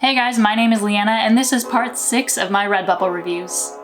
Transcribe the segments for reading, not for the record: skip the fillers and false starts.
Hey guys, my name is Leanna, and this is part 6 of my Redbubble reviews.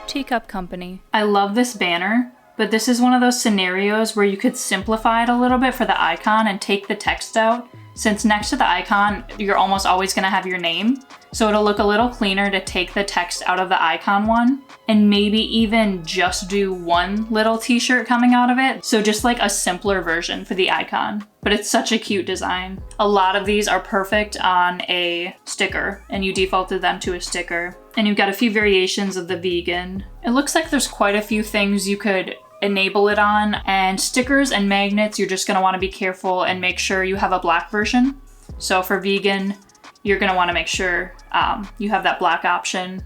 Teacup Company. I love this banner, but this is one of those scenarios where you could simplify it a little bit for the icon and take the text out, since next to the icon, you're almost always gonna have your name. So it'll look a little cleaner to take the text out of the icon one, and maybe even just do one little t-shirt coming out of it. So just like a simpler version for the icon. But it's such a cute design. A lot of these are perfect on a sticker, and you defaulted them to a sticker. And you've got a few variations of the vegan. It looks like there's quite a few things you could enable it on, and stickers and magnets, you're just gonna wanna be careful and make sure you have a black version. So for vegan, you're gonna wanna make sure you have that black option,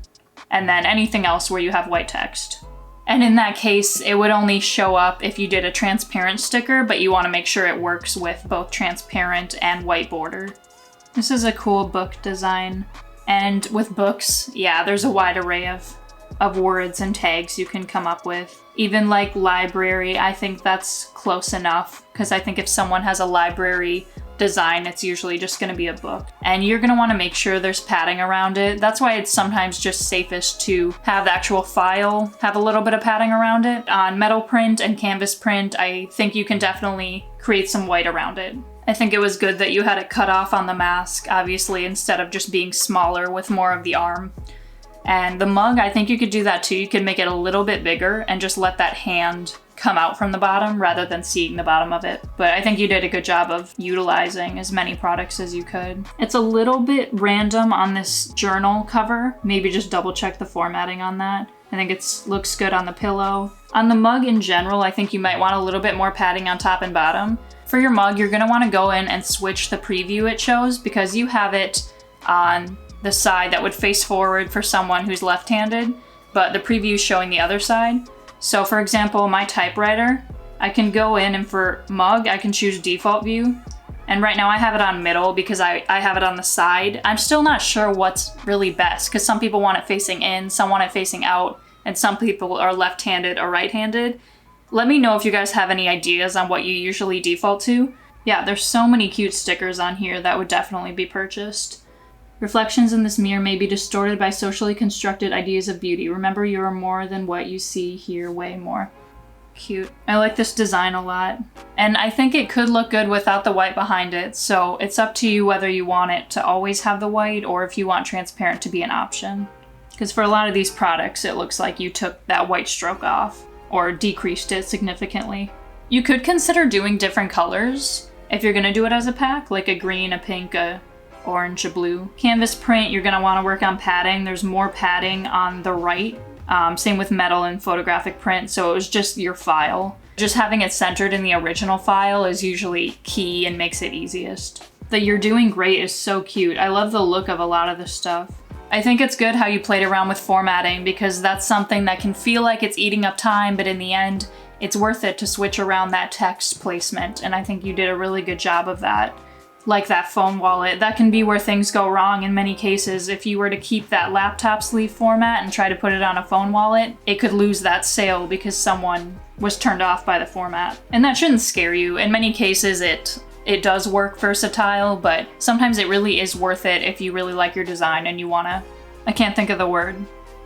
and then anything else where you have white text. And in that case, it would only show up if you did a transparent sticker, but you wanna make sure it works with both transparent and white border. This is a cool book design. And with books, yeah, there's a wide array of words and tags you can come up with. Even like library, I think that's close enough, because I think if someone has a library design, it's usually just going to be a book. And you're going to want to make sure there's padding around it. That's why it's sometimes just safest to have the actual file have a little bit of padding around it. On metal print and canvas print, I think you can definitely create some white around it. I think it was good that you had it cut off on the mask, obviously, instead of just being smaller with more of the arm. And the mug, I think you could do that too. You could make it a little bit bigger and just let that hand come out from the bottom rather than seeing the bottom of it. But I think you did a good job of utilizing as many products as you could. It's a little bit random on this journal cover. Maybe just double check the formatting on that. I think it looks good on the pillow. On the mug in general, I think you might want a little bit more padding on top and bottom. For your mug, you're gonna wanna go in and switch the preview it shows, because you have it on the side that would face forward for someone who's left-handed, but the preview is showing the other side. So for example, my typewriter, I can go in and for mug, I can choose default view. And right now I have it on middle because I have it on the side. I'm still not sure what's really best, because some people want it facing in, some want it facing out, and some people are left-handed or right-handed. Let me know if you guys have any ideas on what you usually default to. Yeah, there's so many cute stickers on here that would definitely be purchased. Reflections in this mirror may be distorted by socially constructed ideas of beauty. Remember, you are more than what you see here, way more. Cute. I like this design a lot. And I think it could look good without the white behind it, so it's up to you whether you want it to always have the white or if you want transparent to be an option. Because for a lot of these products, it looks like you took that white stroke off or decreased it significantly. You could consider doing different colors if you're gonna do it as a pack, like a green, a pink, a orange, a blue. Canvas print, you're gonna wanna work on padding. There's more padding on the right. Same with metal and photographic print, so it was just your file. Just having it centered in the original file is usually key and makes it easiest. The You're Doing Great is so cute. I love the look of a lot of this stuff. I think it's good how you played around with formatting, because that's something that can feel like it's eating up time, but in the end, it's worth it to switch around that text placement, and I think you did a really good job of that. Like that phone wallet, that can be where things go wrong in many cases. If you were to keep that laptop sleeve format and try to put it on a phone wallet, it could lose that sale because someone was turned off by the format. And that shouldn't scare you. In many cases, it does work versatile, but sometimes it really is worth it if you really like your design and you wanna, I can't think of the word,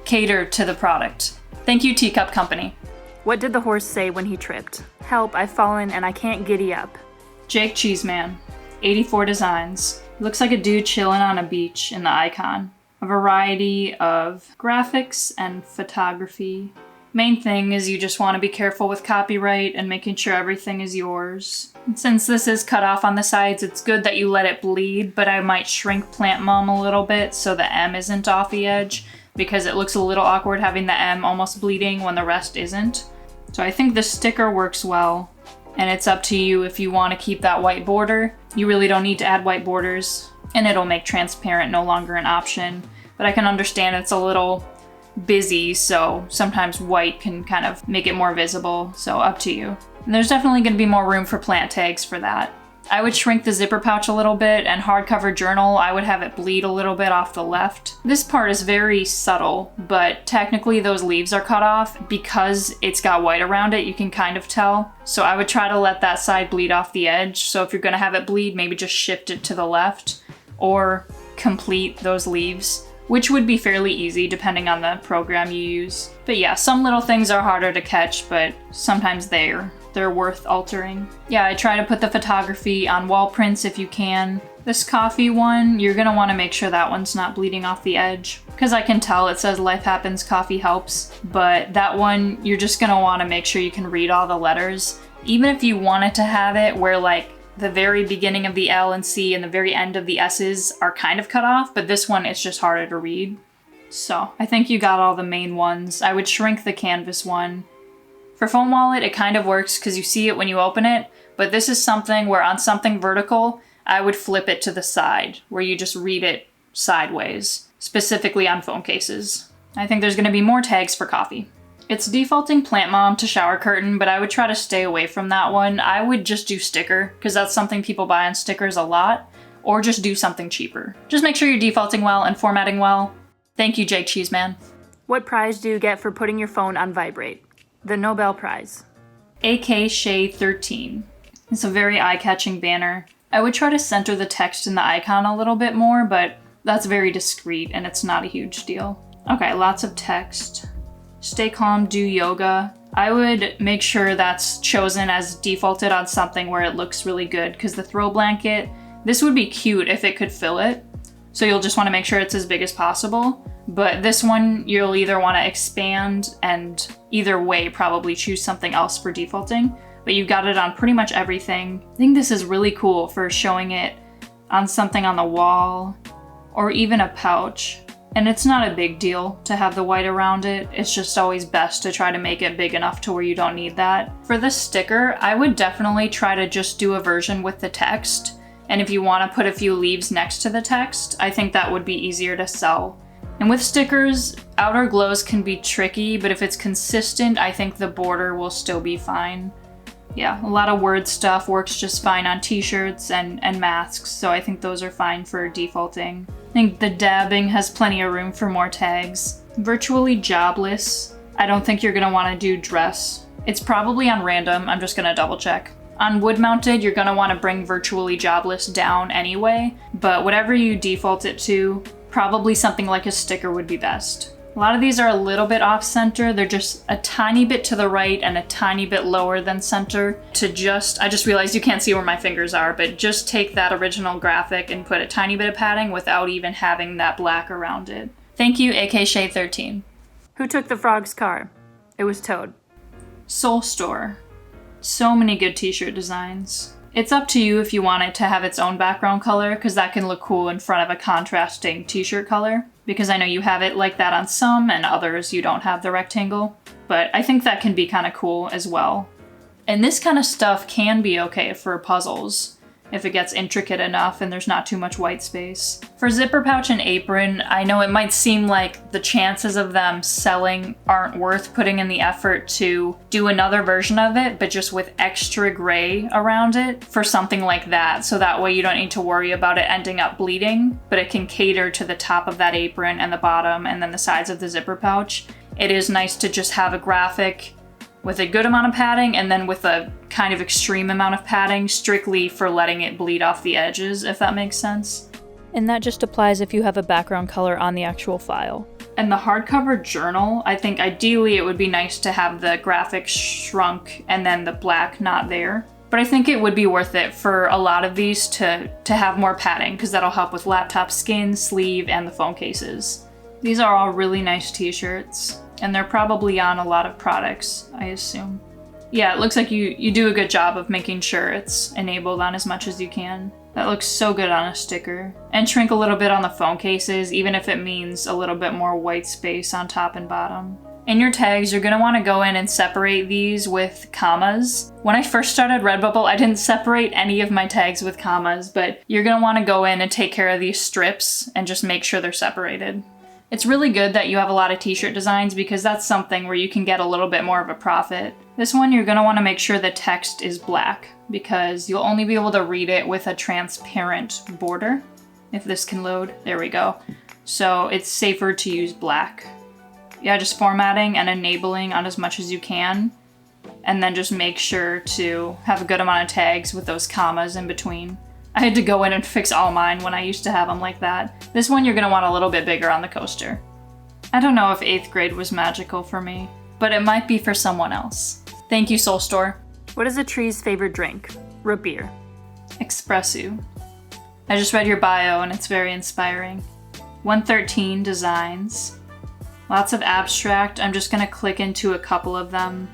cater to the product. Thank you, Teacup Company. What did the horse say when he tripped? Help, I've fallen and I can't giddy up. Jake Cheeseman. 84 designs. Looks like a dude chilling on a beach in the icon. A variety of graphics and photography. Main thing is you just want to be careful with copyright and making sure everything is yours. Since this is cut off on the sides, it's good that you let it bleed, but I might shrink Plant Mom a little bit so the M isn't off the edge, because it looks a little awkward having the M almost bleeding when the rest isn't. So I think the sticker works well. And it's up to you if you want to keep that white border. You really don't need to add white borders, and it'll make transparent no longer an option. But I can understand it's a little busy, so sometimes white can kind of make it more visible, so up to you. And there's definitely going to be more room for plant tags for that. I would shrink the zipper pouch a little bit, and hardcover journal, I would have it bleed a little bit off the left. This part is very subtle, but technically those leaves are cut off. Because it's got white around it, you can kind of tell. So I would try to let that side bleed off the edge. So if you're gonna have it bleed, maybe just shift it to the left or complete those leaves, which would be fairly easy depending on the program you use. But yeah, some little things are harder to catch, but sometimes they're worth altering. Yeah, I try to put the photography on wall prints if you can. This coffee one, you're gonna wanna make sure that one's not bleeding off the edge, because I can tell it says life happens, coffee helps, but that one, you're just gonna wanna make sure you can read all the letters. Even if you wanted to have it where like the very beginning of the L and C and the very end of the S's are kind of cut off, but this one, it's just harder to read. So I think you got all the main ones. I would shrink the canvas one. For foam wallet, it kind of works because you see it when you open it, but this is something where on something vertical, I would flip it to the side, where you just read it sideways, specifically on phone cases. I think there's gonna be more tags for coffee. It's defaulting Plant Mom to shower curtain, but I would try to stay away from that one. I would just do sticker, because that's something people buy on stickers a lot, or just do something cheaper. Just make sure you're defaulting well and formatting well. Thank you, Jake Cheeseman. What prize do you get for putting your phone on vibrate? The Nobel Prize. Akshay 13. It's a very eye-catching banner. I would try to center the text in the icon a little bit more, but that's very discreet and it's not a huge deal. Okay, lots of text. Stay calm, do yoga. I would make sure that's chosen as defaulted on something where it looks really good, because the throw blanket, this would be cute if it could fill it. So you'll just want to make sure it's as big as possible. But this one, you'll either want to expand and either way probably choose something else for defaulting. But you've got it on pretty much everything. I think this is really cool for showing it on something on the wall or even a pouch. And it's not a big deal to have the white around it. It's just always best to try to make it big enough to where you don't need that. For the sticker, I would definitely try to just do a version with the text. And if you want to put a few leaves next to the text, I think that would be easier to sell. And with stickers, outer glows can be tricky, but if it's consistent, I think the border will still be fine. Yeah, a lot of word stuff works just fine on t-shirts and masks, so I think those are fine for defaulting. I think the dabbing has plenty of room for more tags. Virtually jobless, I don't think you're gonna wanna do dress. It's probably on random, I'm just gonna double check. On wood mounted, you're gonna wanna bring virtually jobless down anyway, but whatever you default it to, probably something like a sticker would be best. A lot of these are a little bit off center. They're just a tiny bit to the right and a tiny bit lower than center I just realized you can't see where my fingers are, but just take that original graphic and put a tiny bit of padding without even having that black around it. Thank you, Akshay 13. Who took the frog's car? It was Toad. Soul Store. So many good t-shirt designs. It's up to you if you want it to have its own background color, because that can look cool in front of a contrasting t-shirt color. Because I know you have it like that on some, and others you don't have the rectangle. But I think that can be kind of cool as well. And this kind of stuff can be okay for puzzles, if it gets intricate enough and there's not too much white space. For zipper pouch and apron, I know it might seem like the chances of them selling aren't worth putting in the effort to do another version of it, but just with extra gray around it for something like that. So that way you don't need to worry about it ending up bleeding, but it can cater to the top of that apron and the bottom and then the sides of the zipper pouch. It is nice to just have a graphic with a good amount of padding and then with a kind of extreme amount of padding strictly for letting it bleed off the edges, if that makes sense. And that just applies if you have a background color on the actual file. And the hardcover journal, I think ideally it would be nice to have the graphic shrunk and then the black not there. But I think it would be worth it for a lot of these to have more padding, because that'll help with laptop skin, sleeve, and the phone cases. These are all really nice t-shirts. And they're probably on a lot of products, I assume. Yeah, it looks like you do a good job of making sure it's enabled on as much as you can. That looks so good on a sticker. And shrink a little bit on the phone cases, even if it means a little bit more white space on top and bottom. In your tags, you're gonna wanna go in and separate these with commas. When I first started Redbubble, I didn't separate any of my tags with commas, but you're gonna wanna go in and take care of these strips and just make sure they're separated. It's really good that you have a lot of t-shirt designs, because that's something where you can get a little bit more of a profit. This one you're gonna wanna make sure the text is black because you'll only be able to read it with a transparent border. If this can load, there we go. So it's safer to use black. Yeah, just formatting and enabling on as much as you can. And then just make sure to have a good amount of tags with those commas in between. I had to go in and fix all mine when I used to have them like that. This one you're gonna want a little bit bigger on the coaster. I don't know if 8th grade was magical for me, but it might be for someone else. Thank you, Soul Store. What is a tree's favorite drink? Root beer. Espresso. I just read your bio and it's very inspiring. 113 designs. Lots of abstract. I'm just gonna click into a couple of them.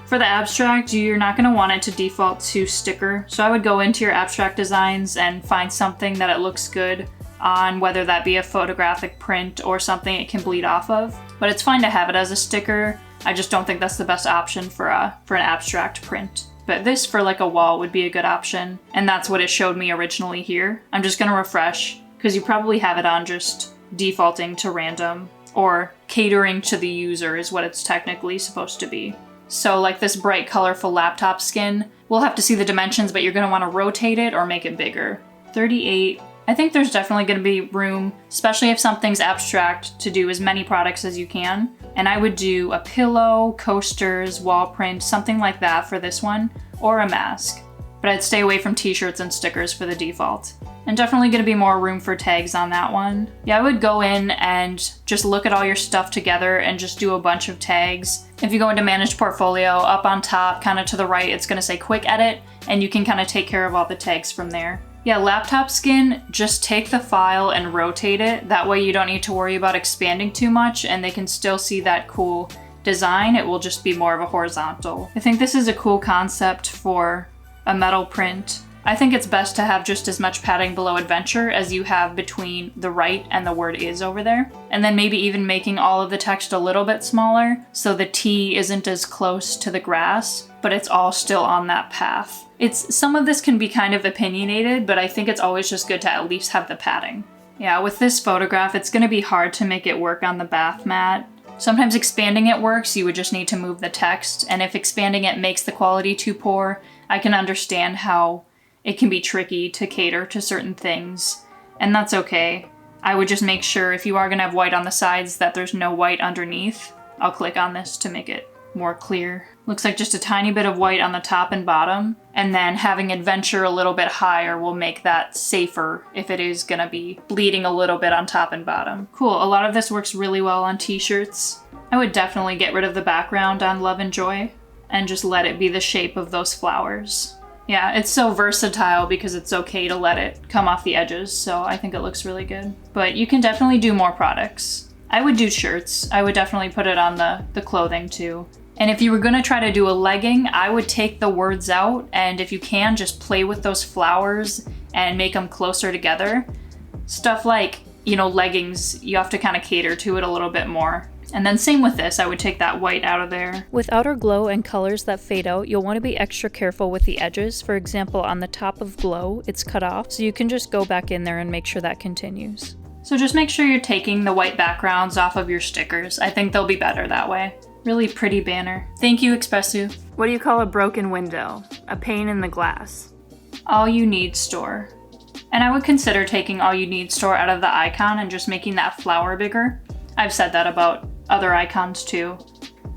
For the abstract, you're not gonna want it to default to sticker, so I would go into your abstract designs and find something that it looks good on, whether that be a photographic print or something it can bleed off of. But it's fine to have it as a sticker. I just don't think that's the best option for an abstract print. But this for like a wall would be a good option, and that's what it showed me originally here. I'm just gonna refresh, because you probably have it on just defaulting to random, or catering to the user is what it's technically supposed to be. So like this bright colorful laptop skin, we'll have to see the dimensions, but you're gonna wanna rotate it or make it bigger. 38, I think there's definitely gonna be room, especially if something's abstract, to do as many products as you can. And I would do a pillow, coasters, wall print, something like that for this one, or a mask. But I'd stay away from t-shirts and stickers for the default. And definitely gonna be more room for tags on that one. Yeah, I would go in and just look at all your stuff together and just do a bunch of tags. If you go into Manage Portfolio, up on top, kind of to the right, it's gonna say Quick Edit, and you can kind of take care of all the tags from there. Yeah, laptop skin, just take the file and rotate it. That way you don't need to worry about expanding too much and they can still see that cool design. It will just be more of a horizontal. I think this is a cool concept for a metal print. I think it's best to have just as much padding below adventure as you have between the right and the word is over there. And then maybe even making all of the text a little bit smaller so the T isn't as close to the grass, but it's all still on that path. Some of this can be kind of opinionated, but I think it's always just good to at least have the padding. Yeah, with this photograph, it's gonna be hard to make it work on the bath mat. Sometimes expanding it works, you would just need to move the text, and if expanding it makes the quality too poor, I can understand how it can be tricky to cater to certain things, and that's okay. I would just make sure if you are gonna have white on the sides that there's no white underneath. I'll click on this to make it more clear. Looks like just a tiny bit of white on the top and bottom, and then having adventure a little bit higher will make that safer if it is gonna be bleeding a little bit on top and bottom. Cool, a lot of this works really well on t-shirts. I would definitely get rid of the background on Love and Joy and just let it be the shape of those flowers. Yeah, it's so versatile because it's okay to let it come off the edges, so I think it looks really good. But you can definitely do more products. I would do shirts. I would definitely put it on the clothing too. And if you were gonna try to do a legging, I would take the words out, and if you can, just play with those flowers and make them closer together. Stuff like, leggings, you have to kind of cater to it a little bit more. And then same with this, I would take that white out of there. With outer glow and colors that fade out, you'll want to be extra careful with the edges. For example, on the top of glow, it's cut off, so you can just go back in there and make sure that continues. So just make sure you're taking the white backgrounds off of your stickers. I think they'll be better that way. Really pretty banner. Thank you, Expressu. What do you call a broken window? A pane in the glass. All You Need store. And I would consider taking All You Need store out of the icon and just making that flower bigger. I've said that about other icons too.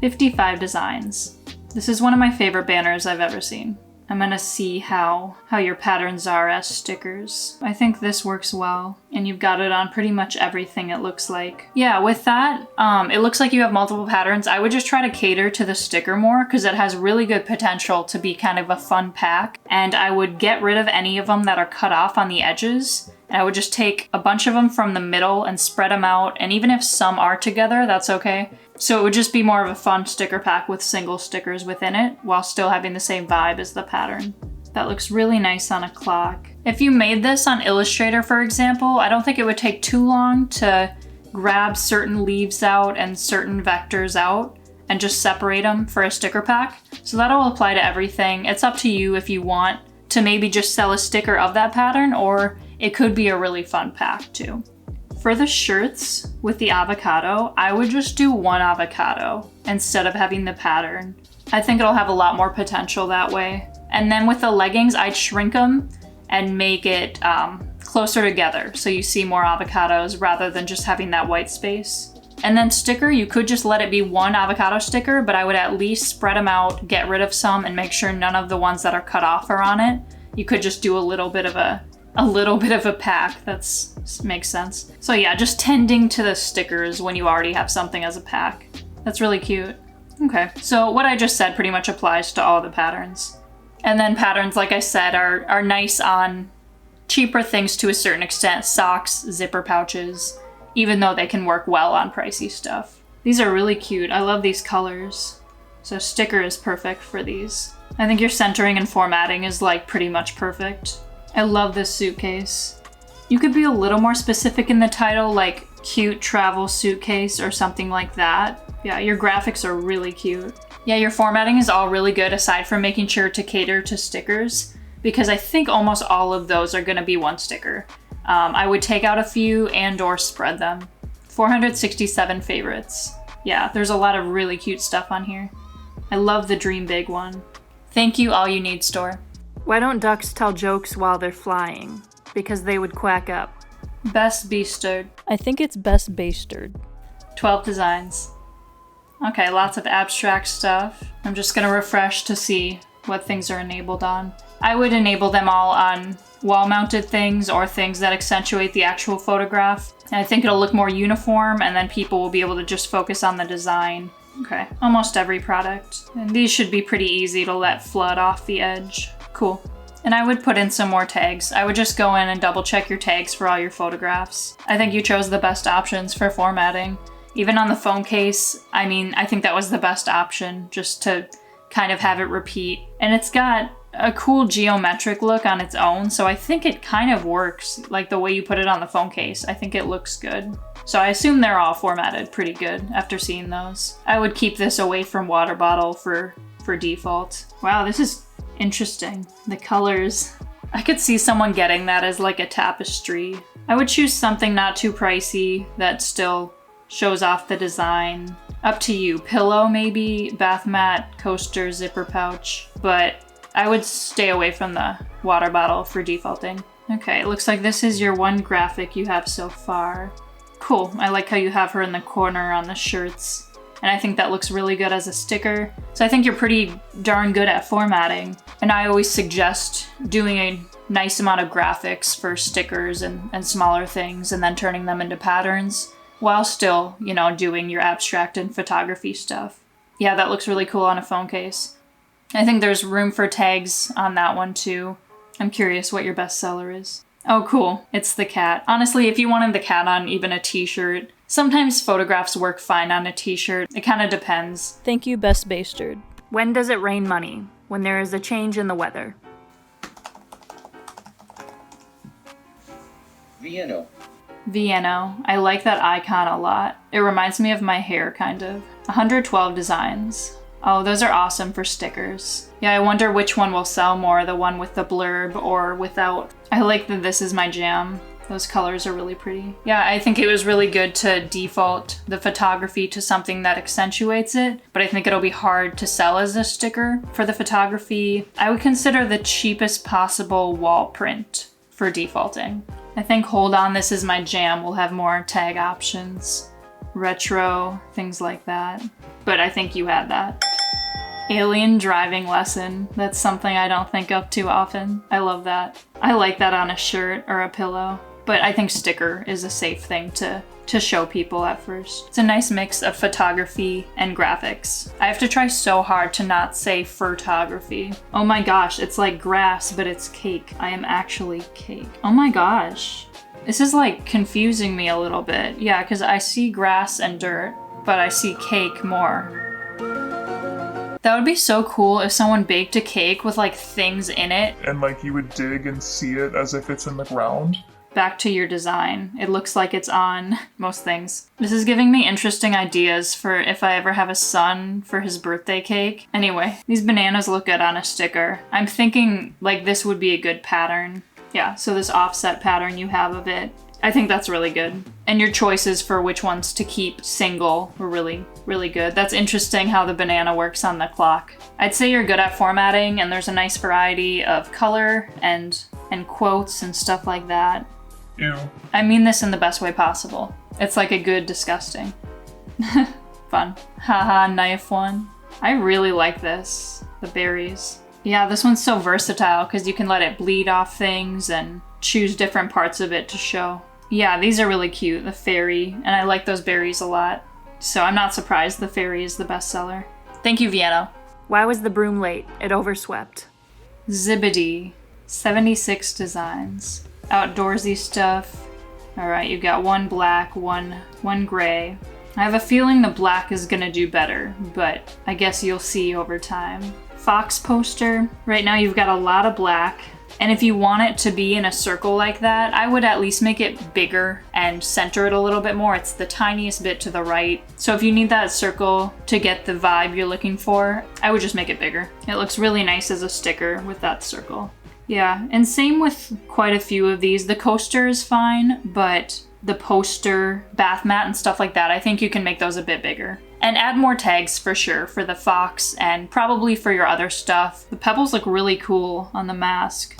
55 designs. This is one of my favorite banners I've ever seen. I'm gonna see how your patterns are as stickers. I think this works well, and you've got it on pretty much everything, it looks like. Yeah, with that, it looks like you have multiple patterns. I would just try to cater to the sticker more because it has really good potential to be kind of a fun pack, and I would get rid of any of them that are cut off on the edges. And I would just take a bunch of them from the middle and spread them out, and even if some are together, that's okay. So it would just be more of a fun sticker pack with single stickers within it, while still having the same vibe as the pattern. That looks really nice on a clock. If you made this on Illustrator, for example, I don't think it would take too long to grab certain leaves out and certain vectors out and just separate them for a sticker pack. So that'll apply to everything. It's up to you if you want to maybe just sell a sticker of that pattern, or it could be a really fun pack too. For the shirts with the avocado, I would just do one avocado instead of having the pattern. I think it'll have a lot more potential that way. And then with the leggings, I'd shrink them and make it closer together so you see more avocados rather than just having that white space. And then sticker, you could just let it be one avocado sticker, but I would at least spread them out, get rid of some, and make sure none of the ones that are cut off are on it. You could just do a little bit of a pack. Makes sense. So yeah, just tending to the stickers when you already have something as a pack. That's really cute. Okay, so what I just said pretty much applies to all the patterns. And then patterns, like I said, are nice on cheaper things to a certain extent. Socks, zipper pouches, even though they can work well on pricey stuff. These are really cute. I love these colors. So sticker is perfect for these. I think your centering and formatting is like pretty much perfect. I love this suitcase. You could be a little more specific in the title, like cute travel suitcase or something like that. Yeah, your graphics are really cute. Yeah, your formatting is all really good aside from making sure to cater to stickers, because I think almost all of those are gonna be one sticker. I would take out a few and or spread them. 467 favorites. Yeah, there's a lot of really cute stuff on here. I love the Dream Big one. Thank you, All You Need store. Why don't ducks tell jokes while they're flying? Because they would quack up. Best Beasted. I think it's best basted. 12 designs. Okay, lots of abstract stuff. I'm just gonna refresh to see what things are enabled on. I would enable them all on wall-mounted things or things that accentuate the actual photograph. And I think it'll look more uniform, and then people will be able to just focus on the design. Okay, almost every product. And these should be pretty easy to let flood off the edge. Cool. And I would put in some more tags. I would just go in and double check your tags for all your photographs. I think you chose the best options for formatting. Even on the phone case, I mean, I think that was the best option, just to kind of have it repeat. And it's got a cool geometric look on its own, so I think it kind of works, like the way you put it on the phone case. I think it looks good. So I assume they're all formatted pretty good after seeing those. I would keep this away from water bottle for default. Wow, this is interesting. The colors. I could see someone getting that as like a tapestry. I would choose something not too pricey that still shows off the design. Up to you. Pillow maybe, bath mat, coaster, zipper pouch, but I would stay away from the water bottle for defaulting. Okay, it looks like this is your one graphic you have so far. Cool, I like how you have her in the corner on the shirts, and I think that looks really good as a sticker. So I think you're pretty darn good at formatting, and I always suggest doing a nice amount of graphics for stickers and smaller things, and then turning them into patterns, while still, you know, doing your abstract and photography stuff. Yeah, that looks really cool on a phone case. I think there's room for tags on that one too. I'm curious what your best seller is. Oh, cool. It's the cat. Honestly, if you wanted the cat on even a t-shirt, sometimes photographs work fine on a t-shirt. It kind of depends. Thank you, best basted. When does it rain money? When there is a change in the weather. Vienna. I like that icon a lot. It reminds me of my hair, kind of. 112 designs. Oh, those are awesome for stickers. Yeah, I wonder which one will sell more, the one with the blurb or without. I like that this is my jam. Those colors are really pretty. Yeah, I think it was really good to default the photography to something that accentuates it, but I think it'll be hard to sell as a sticker. For the photography, I would consider the cheapest possible wall print for defaulting. I think Hold On, This Is My Jam will have more tag options. Retro, things like that. But I think you had that. Alien driving lesson. That's something I don't think of too often. I love that. I like that on a shirt or a pillow. But I think sticker is a safe thing to show people at first. It's a nice mix of photography and graphics. I have to try so hard to not say photography. Oh my gosh, it's like grass, but it's cake. I am actually cake. Oh my gosh. This is like confusing me a little bit. Yeah, because I see grass and dirt, but I see cake more. That would be so cool if someone baked a cake with like things in it. And like you would dig and see it as if it's in the ground. Back to your design. It looks like it's on most things. This is giving me interesting ideas for if I ever have a son for his birthday cake. Anyway, these bananas look good on a sticker. I'm thinking like this would be a good pattern. Yeah, so this offset pattern you have of it I think that's really good. And your choices for which ones to keep single were really, really good. That's interesting how the banana works on the clock. I'd say you're good at formatting, and there's a nice variety of color and quotes and stuff like that. Ew. I mean this in the best way possible. It's like a good disgusting. Fun. Haha, knife one. I really like this. The berries. Yeah, this one's so versatile because you can let it bleed off things and choose different parts of it to show. Yeah, these are really cute, the fairy, and I like those berries a lot. So I'm not surprised the fairy is the bestseller. Thank you, Vienna. Why was the broom late? It overswept. Zibbity, 76 designs. Outdoorsy stuff. Alright, you've got one black, one gray. I have a feeling the black is gonna do better, but I guess you'll see over time. Fox poster. Right now you've got a lot of black. And if you want it to be in a circle like that, I would at least make it bigger and center it a little bit more. It's the tiniest bit to the right. So if you need that circle to get the vibe you're looking for, I would just make it bigger. It looks really nice as a sticker with that circle. Yeah, and same with quite a few of these. The coaster is fine, but the poster, bath mat, and stuff like that, I think you can make those a bit bigger. And add more tags for sure for the fox and probably for your other stuff. The pebbles look really cool on the mask.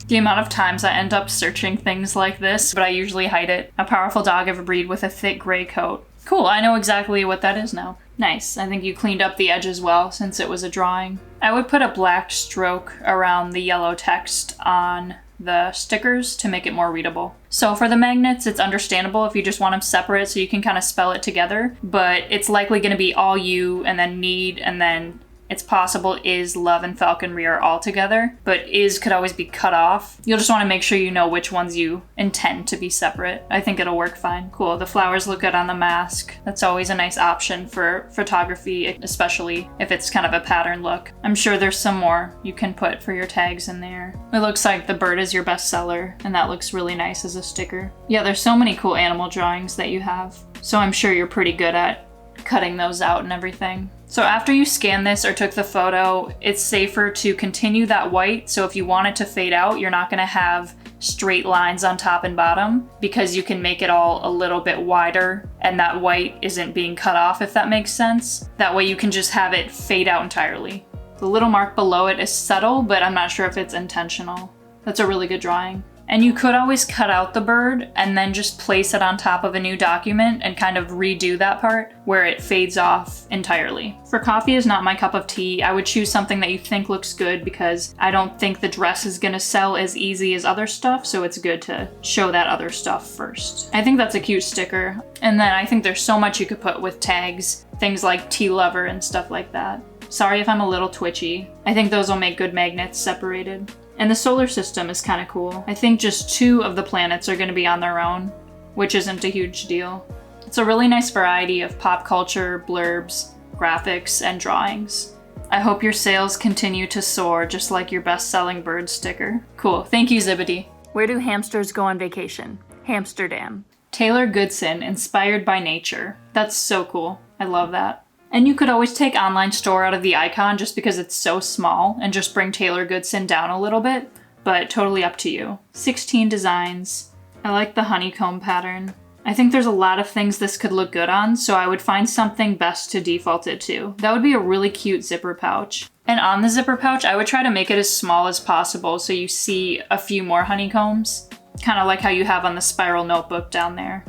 The amount of times I end up searching things like this, but I usually hide it. A powerful dog of a breed with a thick gray coat. Cool, I know exactly what that is now. Nice, I think you cleaned up the edges well since it was a drawing. I would put a black stroke around the yellow text on the stickers to make it more readable. So for the magnets, it's understandable if you just want them separate so you can kind of spell it together, but it's likely going to be all you and then need and then it's possible is, love, and falconry are all together, but is could always be cut off. You'll just want to make sure you know which ones you intend to be separate. I think it'll work fine. Cool, the flowers look good on the mask. That's always a nice option for photography, especially if it's kind of a pattern look. I'm sure there's some more you can put for your tags in there. It looks like the bird is your bestseller, and that looks really nice as a sticker. Yeah, there's so many cool animal drawings that you have, so I'm sure you're pretty good at cutting those out and everything. So after you scan this or took the photo, it's safer to continue that white. So if you want it to fade out, you're not going to have straight lines on top and bottom because you can make it all a little bit wider and that white isn't being cut off, if that makes sense. That way you can just have it fade out entirely. The little mark below it is subtle, but I'm not sure if it's intentional. That's a really good drawing. And you could always cut out the bird and then just place it on top of a new document and kind of redo that part where it fades off entirely. For coffee is not my cup of tea. I would choose something that you think looks good because I don't think the dress is gonna sell as easy as other stuff, so it's good to show that other stuff first. I think that's a cute sticker. And then I think there's so much you could put with tags, things like tea lover and stuff like that. Sorry if I'm a little twitchy. I think those will make good magnets separated. And the solar system is kind of cool. I think just 2 of the planets are going to be on their own, which isn't a huge deal. It's a really nice variety of pop culture, blurbs, graphics, and drawings. I hope your sales continue to soar just like your best-selling bird sticker. Cool, thank you, Zibbity. Where do hamsters go on vacation? Hamsterdam. Taylor Goodson, inspired by nature. That's so cool. I love that. And you could always take online store out of the icon just because it's so small and just bring Taylor Goodson down a little bit, but totally up to you. 16 designs. I like the honeycomb pattern. I think there's a lot of things this could look good on, so I would find something best to default it to. That would be a really cute zipper pouch. And on the zipper pouch, I would try to make it as small as possible so you see a few more honeycombs, kind of like how you have on the spiral notebook down there.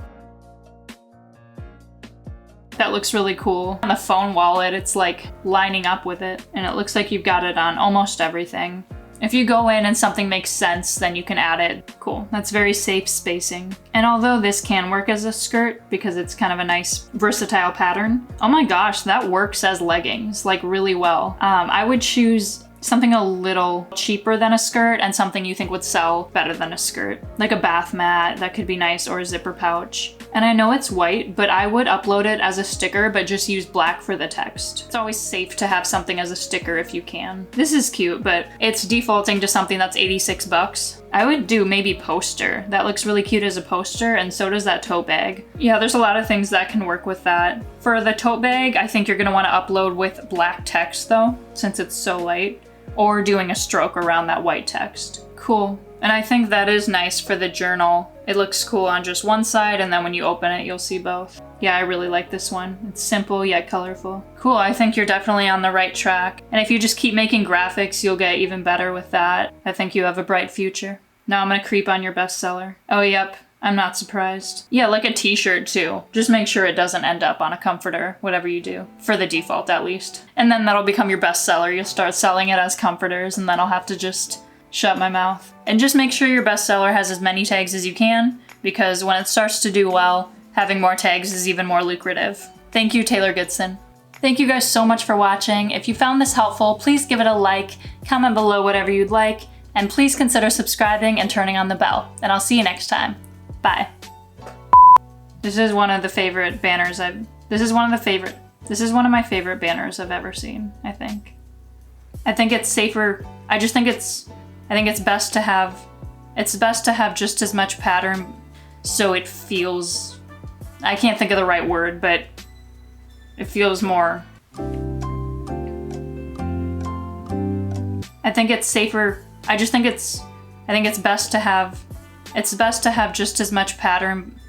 That looks really cool. On the phone wallet, it's like lining up with it, and it looks like you've got it on almost everything. If you go in and something makes sense, then you can add it. Cool, that's very safe spacing. And although this can work as a skirt because it's kind of a nice versatile pattern, oh my gosh, that works as leggings, like really well. I would choose something a little cheaper than a skirt and something you think would sell better than a skirt. Like a bath mat, that could be nice, or a zipper pouch. And I know it's white, but I would upload it as a sticker, but just use black for the text. It's always safe to have something as a sticker if you can. This is cute, but it's defaulting to something that's 86 bucks. I would do maybe poster. That looks really cute as a poster, and so does that tote bag. Yeah, there's a lot of things that can work with that. For the tote bag, I think you're gonna wanna upload with black text though, since it's so light, or doing a stroke around that white text. Cool. And I think that is nice for the journal. It looks cool on just one side, and then when you open it, you'll see both. Yeah, I really like this one. It's simple yet colorful. Cool, I think you're definitely on the right track. And if you just keep making graphics, you'll get even better with that. I think you have a bright future. Now I'm gonna creep on your bestseller. Oh, yep. I'm not surprised. Yeah, like a t-shirt too. Just make sure it doesn't end up on a comforter, whatever you do. For the default, at least. And then that'll become your bestseller. You'll start selling it as comforters, and then I'll have to just shut my mouth. And just make sure your bestseller has as many tags as you can, because when it starts to do well, having more tags is even more lucrative. Thank you, Taylor Goodson. Thank you guys so much for watching. If you found this helpful, please give it a like, comment below whatever you'd like, and please consider subscribing and turning on the bell. And I'll see you next time. Bye. This is one of the favorite banners this is one of my favorite banners I've ever seen, I think. I think it's safer. I think it's best to have just as much pattern so it feels, I can't think of the right word, but it feels more. I think it's safer. I think it's best to have just as much pattern